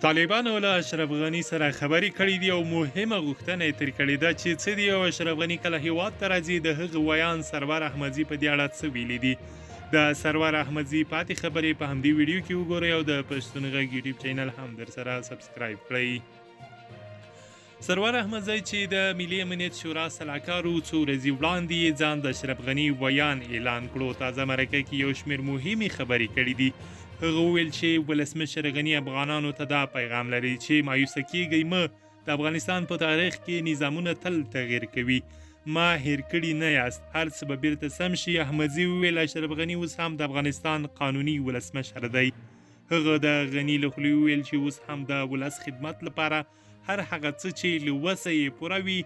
طالبانو له اشرف غني سره خبرې کړې دي او مهمه غوښتنه یې ترې کړې ده چې څه دي او اشرف غني کله هیواد ته راځي د هغه ویان سرور احمدزي په دې اړه څه ویلي دي. د سرور احمدزي پاتې خبرې په همدې ویډیو کې وګورئ او د پښتون غږ یوټیوب چینل هم درسره سبسکرایب کړئ. سرور احمدزي چې د ملي امنیت شورا سلاکار و څو ورځې وړاندې یې ځان د اشرف غني ویان اعلان کړو. تازه مرکه کې یو شمېر مهمې خبرې کړې دي. هغه وویل چې ولسمشر غني افغانانو ته دا پیغام لري چې مایوسه کیږئ مه، د افغانستان په تاریخ کې نظامونه تل تغییر کوي، ما هیر کړي نه یاست، هر څه به بیرته سم شي. احمدزي وویل اشرف غني اوس هم د افغانستان قانوني ولسمشر دی. هغه د غني له خولې وویل چې اوس هم د ولس خدمت لپاره هر هغه څه چې له وسه یې پوره وي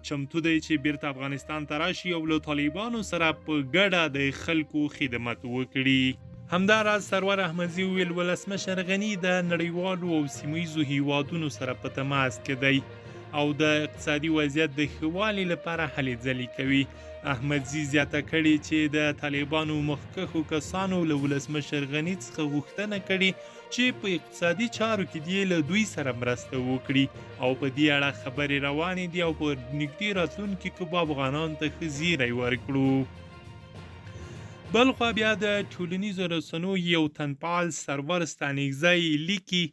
چمتو دی چې بیرته افغانستان ته راشي او له طالبانو سره په ګډه د خلکو خدمت وکړي. همداراز سرور احمدزي وویل ولسمشر غني د نړیوالو او سیمهییزو هیوادونو سره په تماس کې دی او د اقتصادي وضعیت د ښه والي لپاره هلې ځلې کوي. احمدزي زیاته کړې چې د طالبانو مخکښو کسانو له ولسمشر غني څخه غوښتنه کړې چې په اقتصادي چارو کې دې له دوی سره مرسته وکړي او په دې اړه خبرې روانې دي او په نږدې راتلونکي کې به افغانانو ته ښه زیری ورکړو. بلخوا بیا د ټولنیزو رسنیو یو تنپال سرور ستانکزی لیکي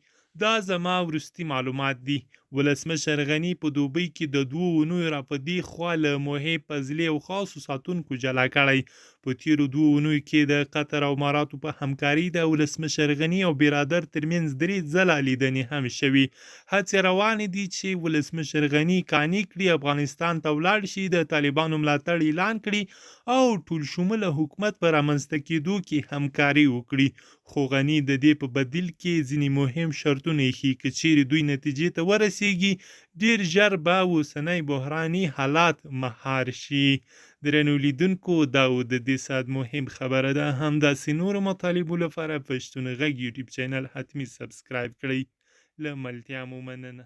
دا زما وروستي معلومات دي. ولسمشر غني په دوبۍ کې د 2 اونیو راپدې خوا له محب فضلې او خاصو ساتونکو جلا کړی. په تیرو 2 اونیو کې د قطر او اماراتو په همکاري د ولسمشر غني او برادر ترمنځ 3 ځله لیدنې هم شوي. هڅې روانې دي چې ولسمشر غني قانع کړي افغانستان ته ولاړ شي، د طالبانو ملاتړ اعلان کړي او ټول شموله حکومت په رامنځته کېدو کې همکاري وکړي. خو غني د دې په بدیل کې ځینې مهم شرطونه ایښي. که چیرې دوی نتیجې ته ورسیږي ډیر ژر به اوسنی بحراني حالات مهار شي. درنو لیدونکو دا و د دې ساعت مهم خبره ده. همداسې نورو مطالبو لپاره پښتون غږ یوټیوب چینل حتمي سبسکرایب کړئ. له ملتیا مو مننه.